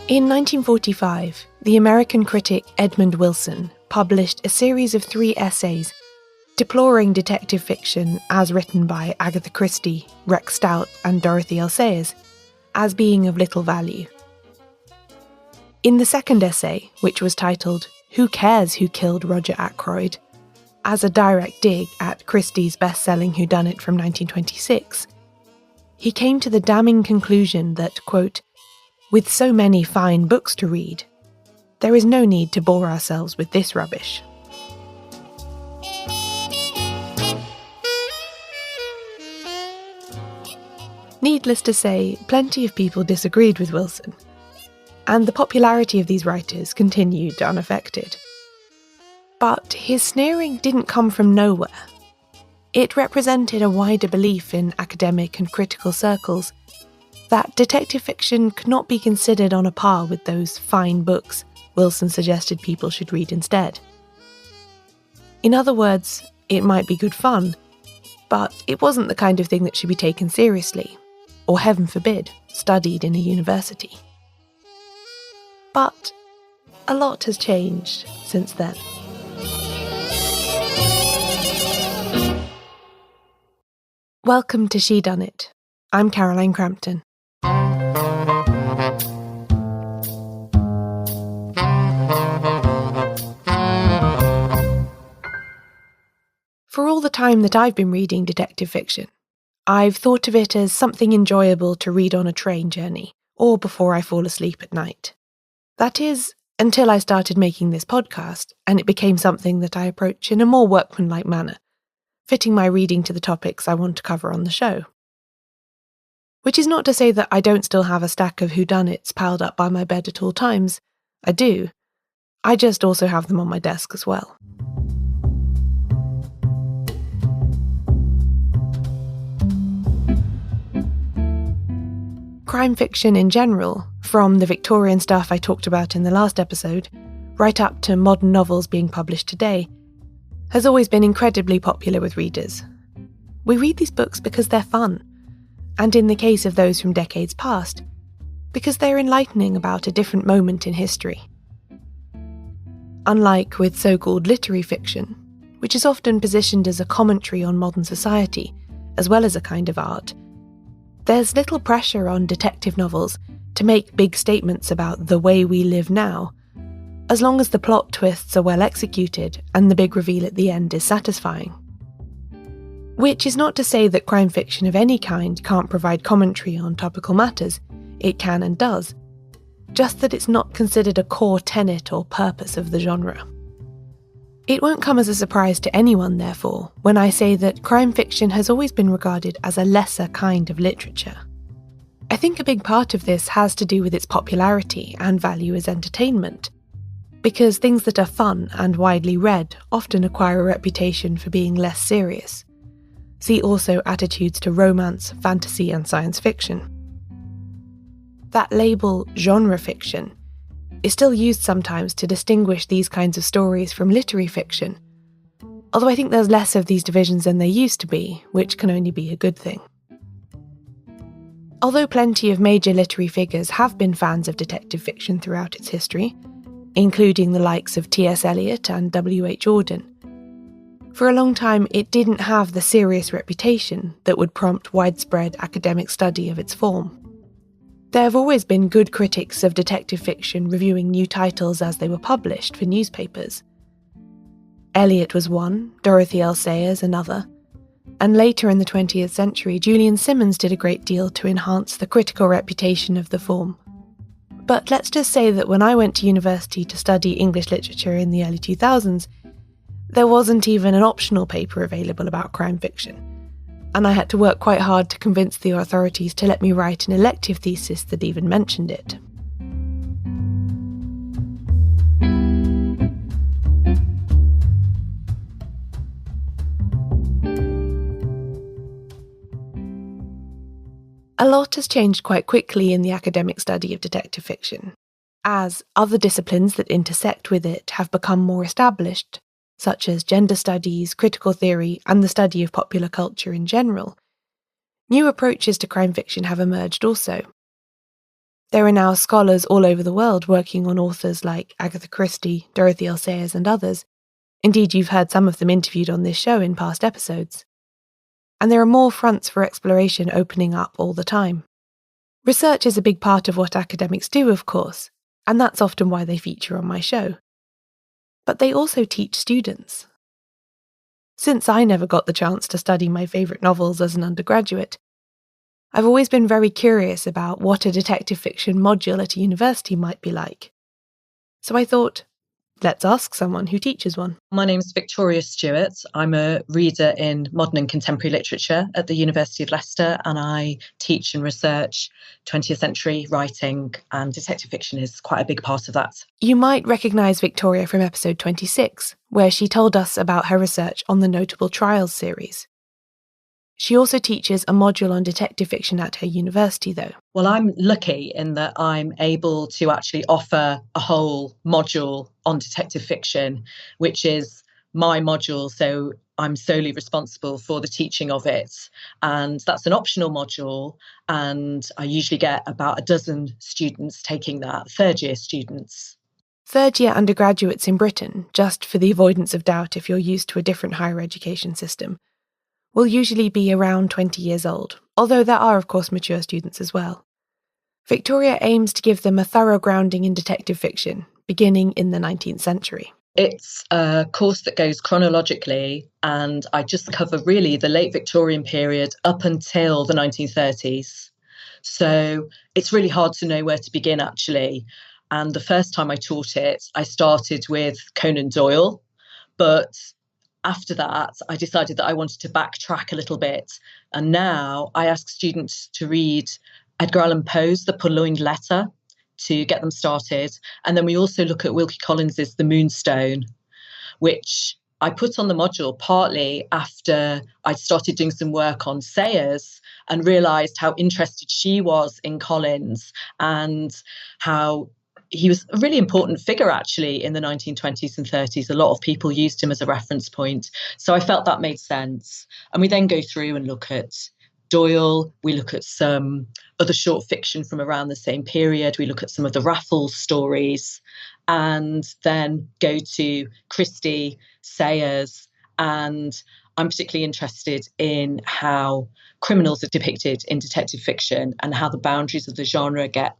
In 1945, the American critic Edmund Wilson published a series of 3 essays deploring detective fiction as written by Agatha Christie, Rex Stout and Dorothy L. Sayers as being of little value. In the second essay, which was titled Who Cares Who Killed Roger Ackroyd?, as a direct dig at Christie's best-selling Whodunit from 1926, he came to the damning conclusion that, quote, with so many fine books to read, there is no need to bore ourselves with this rubbish. Needless to say, plenty of people disagreed with Wilson, and the popularity of these writers continued unaffected. But his sneering didn't come from nowhere. It represented a wider belief in academic and critical circles that detective fiction could not be considered on a par with those fine books Wilson suggested people should read instead. In other words, it might be good fun, but it wasn't the kind of thing that should be taken seriously, or heaven forbid, studied in a university. But a lot has changed since then. Welcome to Shedunnit. I'm Caroline Crampton. For all the time that I've been reading detective fiction, I've thought of it as something enjoyable to read on a train journey or before I fall asleep at night. That is, until I started making this podcast and it became something that I approach in a more workmanlike manner, fitting my reading to the topics I want to cover on the show. Which is not to say that I don't still have a stack of whodunits piled up by my bed at all times. I do. I just also have them on my desk as well. Crime fiction in general, from the Victorian stuff I talked about in the last episode, right up to modern novels being published today, has always been incredibly popular with readers. We read these books because they're fun, and in the case of those from decades past, because they're enlightening about a different moment in history. Unlike with so-called literary fiction, which is often positioned as a commentary on modern society, as well as a kind of art, there's little pressure on detective novels to make big statements about the way we live now, as long as the plot twists are well executed and the big reveal at the end is satisfying. Which is not to say that crime fiction of any kind can't provide commentary on topical matters. It can and does. Just that it's not considered a core tenet or purpose of the genre. It won't come as a surprise to anyone, therefore, when I say that crime fiction has always been regarded as a lesser kind of literature. I think a big part of this has to do with its popularity and value as entertainment, because things that are fun and widely read often acquire a reputation for being less serious. See also attitudes to romance, fantasy and science fiction. That label, genre fiction, is still used sometimes to distinguish these kinds of stories from literary fiction, although I think there's less of these divisions than there used to be, which can only be a good thing. Although plenty of major literary figures have been fans of detective fiction throughout its history, including the likes of T.S. Eliot and W.H. Auden, for a long time it didn't have the serious reputation that would prompt widespread academic study of its form. There have always been good critics of detective fiction reviewing new titles as they were published for newspapers. Eliot was one, Dorothy L. Sayers another, and later in the 20th century Julian Simmons did a great deal to enhance the critical reputation of the form. But let's just say that when I went to university to study English literature in the early 2000s, there wasn't even an optional paper available about crime fiction, and I had to work quite hard to convince the authorities to let me write an elective thesis that even mentioned it. A lot has changed quite quickly in the academic study of detective fiction, as other disciplines that intersect with it have become more established, such as gender studies, critical theory, and the study of popular culture in general. New approaches to crime fiction have emerged also. There are now scholars all over the world working on authors like Agatha Christie, Dorothy L. Sayers, and others. Indeed, you've heard some of them interviewed on this show in past episodes. And there are more fronts for exploration opening up all the time. Research is a big part of what academics do, of course, and that's often why they feature on my show. But they also teach students. Since I never got the chance to study my favourite novels as an undergraduate, I've always been very curious about what a detective fiction module at a university might be like. So I thought, let's ask someone who teaches one. My name's Victoria Stewart. I'm a reader in modern and contemporary literature at the University of Leicester, and I teach and research 20th century writing, and detective fiction is quite a big part of that. You might recognise Victoria from episode 26, where she told us about her research on the Notable Trials series. She also teaches a module on detective fiction at her university, though. Well, I'm lucky in that I'm able to actually offer a whole module on detective fiction, which is my module. So I'm solely responsible for the teaching of it. And that's an optional module. And I usually get about a dozen students taking that, third-year students. Third-year undergraduates in Britain, just for the avoidance of doubt if you're used to a different higher education system, will usually be around 20 years old, although there are, of course, mature students as well. Victoria aims to give them a thorough grounding in detective fiction, beginning in the 19th century. It's a course that goes chronologically, and I just cover really the late Victorian period up until the 1930s. So it's really hard to know where to begin, actually. And the first time I taught it, I started with Conan Doyle, but after that, I decided that I wanted to backtrack a little bit. And now I ask students to read Edgar Allan Poe's The Purloined Letter to get them started. And then we also look at Wilkie Collins's The Moonstone, which I put on the module partly after I started doing some work on Sayers and realised how interested she was in Collins and how he was a really important figure, actually, in the 1920s and 30s. A lot of people used him as a reference point. So I felt that made sense. And we then go through and look at Doyle. We look at some other short fiction from around the same period. We look at some of the Raffles stories and then go to Christie, Sayers. And I'm particularly interested in how criminals are depicted in detective fiction and how the boundaries of the genre get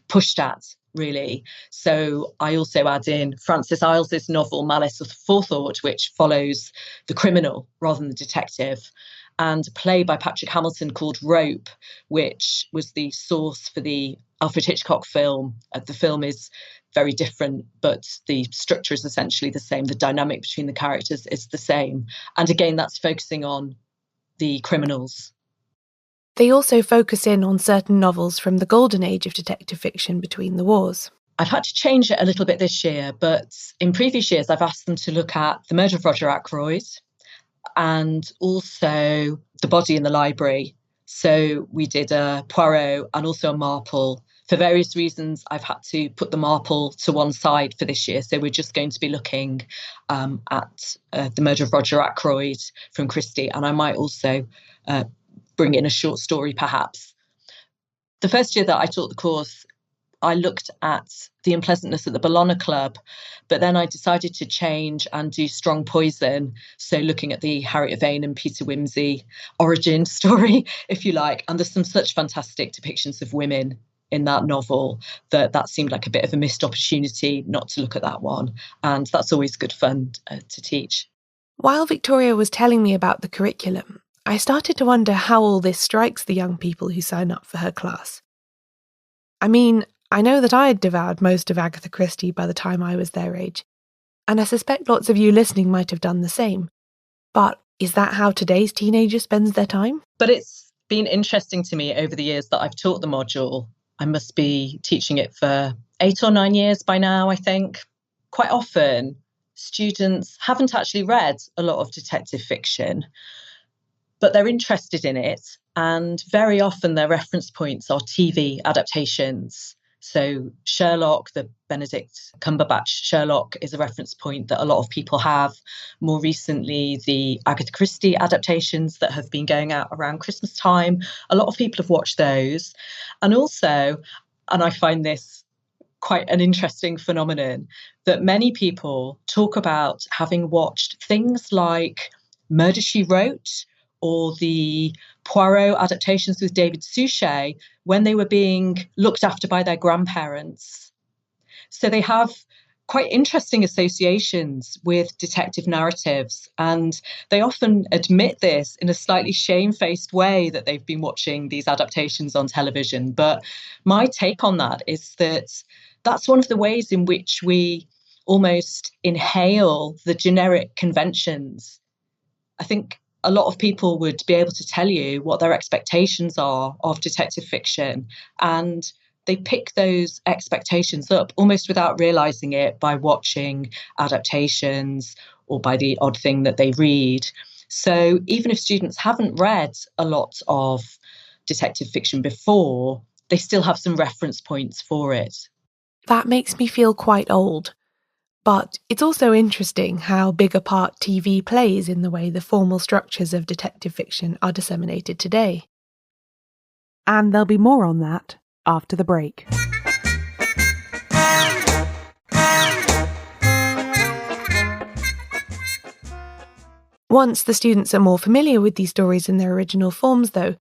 pushed at, really. So I also add in Francis Iles's novel Malice of Forethought, which follows the criminal rather than the detective, and a play by Patrick Hamilton called Rope, which was the source for the Alfred Hitchcock film. The film is very different, but the structure is essentially the same. The dynamic between the characters is the same. And again, that's focusing on the criminals. They also focus in on certain novels from the golden age of detective fiction between the wars. I've had to change it a little bit this year, but in previous years, I've asked them to look at The Murder of Roger Ackroyd and also The Body in the Library. So we did a Poirot and also a Marple. For various reasons, I've had to put the Marple to one side for this year. So we're just going to be looking at The Murder of Roger Ackroyd from Christie, and I might also bring in a short story, perhaps. The first year that I taught the course, I looked at The Unpleasantness at the Bologna Club, but then I decided to change and do Strong Poison. So looking at the Harriet Vane and Peter Wimsey origin story, if you like. And there's some such fantastic depictions of women in that novel that seemed like a bit of a missed opportunity not to look at that one. And that's always good fun to teach. While Victoria was telling me about the curriculum, I started to wonder how all this strikes the young people who sign up for her class. I mean, I know that I had devoured most of Agatha Christie by the time I was their age, and I suspect lots of you listening might have done the same. But is that how today's teenager spends their time? But it's been interesting to me over the years that I've taught the module. I must be teaching it for 8 or 9 years by now, I think. Quite often, students haven't actually read a lot of detective fiction, but they're interested in it. And very often their reference points are TV adaptations. So Sherlock, the Benedict Cumberbatch Sherlock, is a reference point that a lot of people have. More recently, the Agatha Christie adaptations that have been going out around Christmas time. A lot of people have watched those. And also, and I find this quite an interesting phenomenon, that many people talk about having watched things like Murder, She Wrote or the Poirot adaptations with David Suchet when they were being looked after by their grandparents. So they have quite interesting associations with detective narratives, and they often admit this in a slightly shamefaced way that they've been watching these adaptations on television. But my take on that is that that's one of the ways in which we almost inhale the generic conventions. I think a lot of people would be able to tell you what their expectations are of detective fiction, and they pick those expectations up almost without realizing it by watching adaptations or by the odd thing that they read. So even if students haven't read a lot of detective fiction before, they still have some reference points for it. That makes me feel quite old. But it's also interesting how big a part TV plays in the way the formal structures of detective fiction are disseminated today. And there'll be more on that after the break. Once the students are more familiar with these stories in their original forms, though,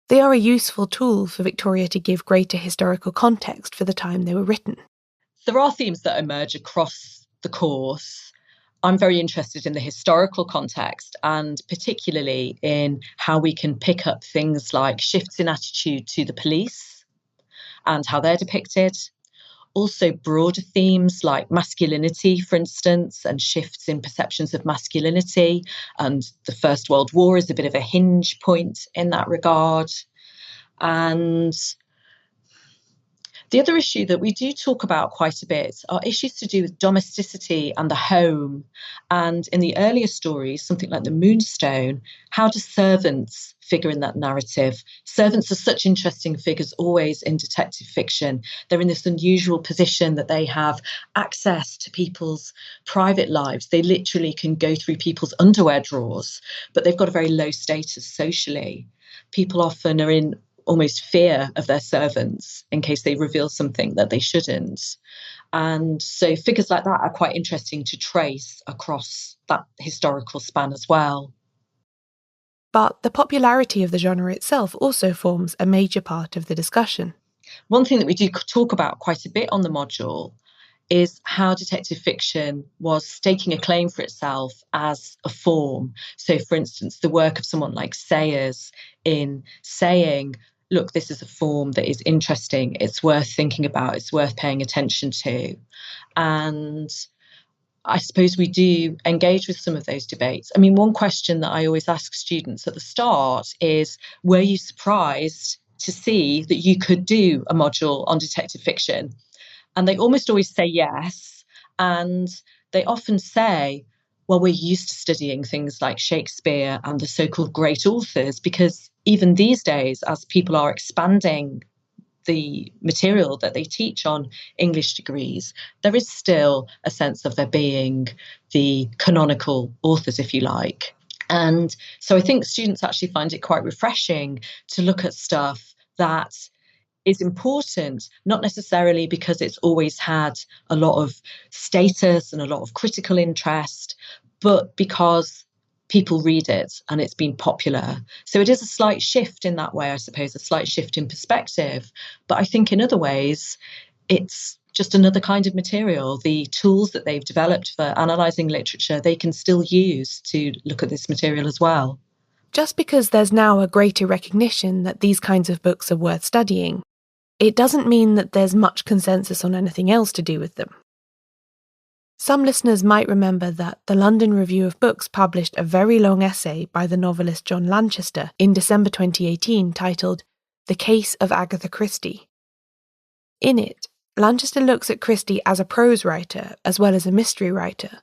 they are a useful tool for Victoria to give greater historical context for the time they were written. There are themes that emerge across the course. I'm very interested in the historical context, and particularly in how we can pick up things like shifts in attitude to the police and how they're depicted. Also broader themes like masculinity, for instance, and shifts in perceptions of masculinity. And the First World War is a bit of a hinge point in that regard. And the other issue that we do talk about quite a bit are issues to do with domesticity and the home. And in the earlier stories, something like The Moonstone, how do servants figure in that narrative? Servants are such interesting figures always in detective fiction. They're in this unusual position that they have access to people's private lives. They literally can go through people's underwear drawers, but they've got a very low status socially. People often are in almost fear of their servants in case they reveal something that they shouldn't. And so figures like that are quite interesting to trace across that historical span as well. But the popularity of the genre itself also forms a major part of the discussion. One thing that we do talk about quite a bit on the module is how detective fiction was staking a claim for itself as a form. So, for instance, the work of someone like Sayers in saying, look, this is a form that is interesting, it's worth thinking about, it's worth paying attention to. And I suppose we do engage with some of those debates. I mean, one question that I always ask students at the start is, were you surprised to see that you could do a module on detective fiction? And they almost always say yes. And they often say, well, we're used to studying things like Shakespeare and the so-called great authors, because even these days, as people are expanding the material that they teach on English degrees, there is still a sense of there being the canonical authors, if you like. And so I think students actually find it quite refreshing to look at stuff that is important, not necessarily because it's always had a lot of status and a lot of critical interest, but because people read it and it's been popular. So it is a slight shift in that way, I suppose, a slight shift in perspective. But I think in other ways, it's just another kind of material. The tools that they've developed for analysing literature, they can still use to look at this material as well. Just because there's now a greater recognition that these kinds of books are worth studying, it doesn't mean that there's much consensus on anything else to do with them. Some listeners might remember that the London Review of Books published a very long essay by the novelist John Lanchester in December 2018 titled The Case of Agatha Christie. In it, Lanchester looks at Christie as a prose writer as well as a mystery writer,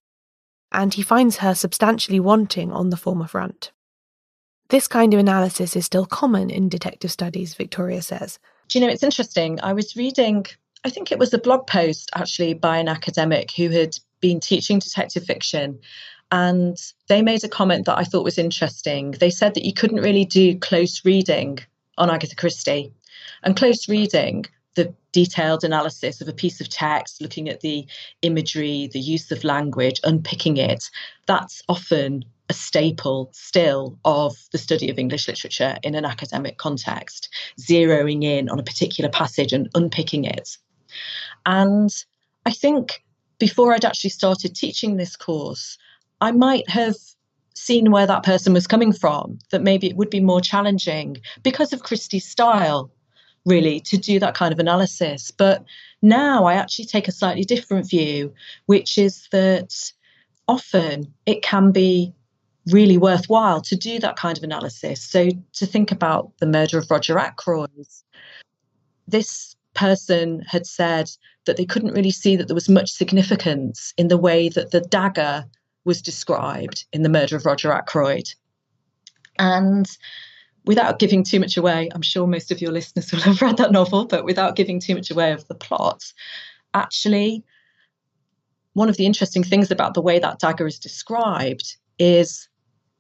and he finds her substantially wanting on the former front. This kind of analysis is still common in detective studies, Victoria says. Do you know, it's interesting. I was reading, I think it was a blog post actually by an academic who had been teaching detective fiction, and they made a comment that I thought was interesting. They said that you couldn't really do close reading on Agatha Christie. And close reading the detailed analysis of a piece of text, looking at the imagery, the use of language, unpicking it, that's often a staple still of the study of English literature in an academic context, zeroing in on a particular passage and unpicking it. And I think before I'd actually started teaching this course, I might have seen where that person was coming from, that maybe it would be more challenging because of Christie's style, really, to do that kind of analysis. But now I actually take a slightly different view, which is that often it can be really worthwhile to do that kind of analysis. So to think about the murder of Roger Ackroyd, this person had said that they couldn't really see that there was much significance in the way that the dagger was described in the murder of Roger Ackroyd. And without giving too much away, I'm sure most of your listeners will have read that novel, but without giving too much away of the plot, actually, one of the interesting things about the way that dagger is described is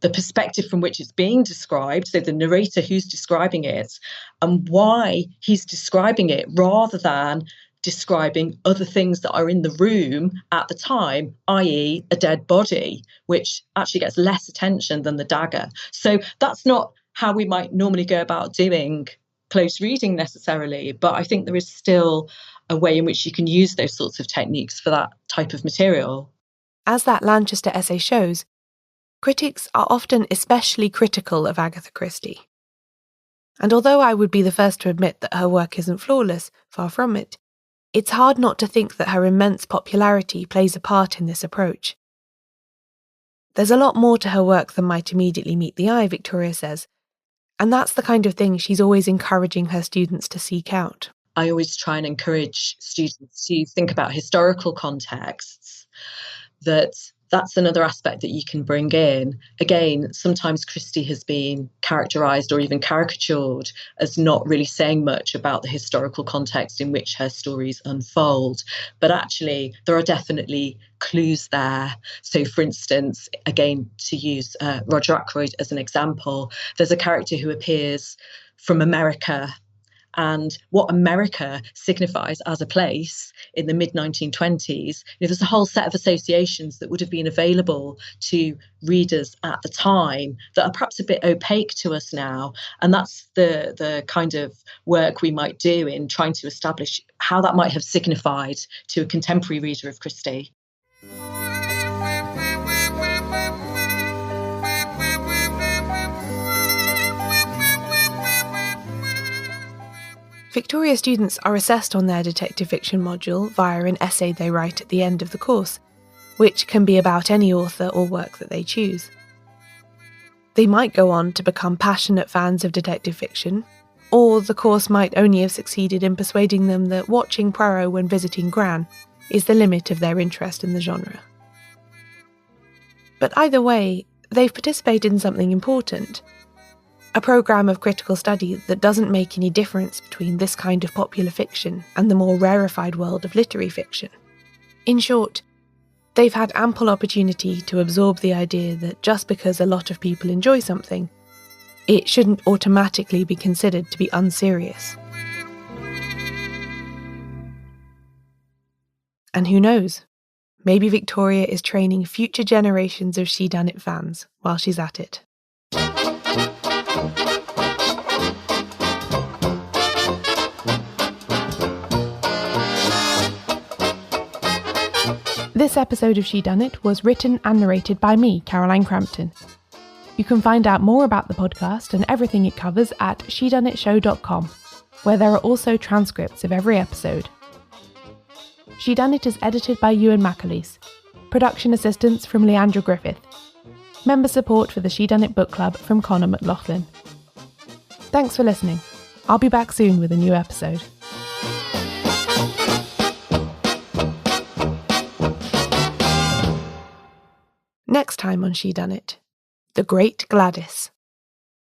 the perspective from which it's being described, so the narrator who's describing it, and why he's describing it rather than describing other things that are in the room at the time, i.e. a dead body, which actually gets less attention than the dagger. So that's not how we might normally go about doing close reading necessarily, but I think there is still a way in which you can use those sorts of techniques for that type of material. As that Lanchester essay shows, critics are often especially critical of Agatha Christie. And although I would be the first to admit that her work isn't flawless, far from it, it's hard not to think that her immense popularity plays a part in this approach. There's a lot more to her work than might immediately meet the eye, Victoria says, and that's the kind of thing she's always encouraging her students to seek out. I always try and encourage students to think about historical contexts, that's another aspect that you can bring in. Again, sometimes Christie has been characterised or even caricatured as not really saying much about the historical context in which her stories unfold. But actually, there are definitely clues there. So, for instance, again, to use Roger Ackroyd as an example, there's a character who appears from America. And what America signifies as a place in the mid-1920s, there's a whole set of associations that would have been available to readers at the time that are perhaps a bit opaque to us now. And that's the kind of work we might do in trying to establish how that might have signified to a contemporary reader of Christie. Victoria students are assessed on their detective fiction module via an essay they write at the end of the course, which can be about any author or work that they choose. They might go on to become passionate fans of detective fiction, or the course might only have succeeded in persuading them that watching Poirot when visiting Gran is the limit of their interest in the genre. But either way, they've participated in something important. A programme of critical study that doesn't make any difference between this kind of popular fiction and the more rarefied world of literary fiction. In short, they've had ample opportunity to absorb the idea that just because a lot of people enjoy something, it shouldn't automatically be considered to be unserious. And who knows, maybe Victoria is training future generations of Shedunnit fans while she's at it. This episode of Shedunnit was written and narrated by me, Caroline Crampton. You can find out more about the podcast and everything it covers at shedunnitshow.com, where there are also transcripts of every episode. Shedunnit is edited by Euan MacAleece. Production assistance from Leandra Griffith. Member support for the Shedunnit Book Club from Connor McLoughlin. Thanks for listening. I'll be back soon with a new episode. Next time on Shedunnit, The Great Gladys.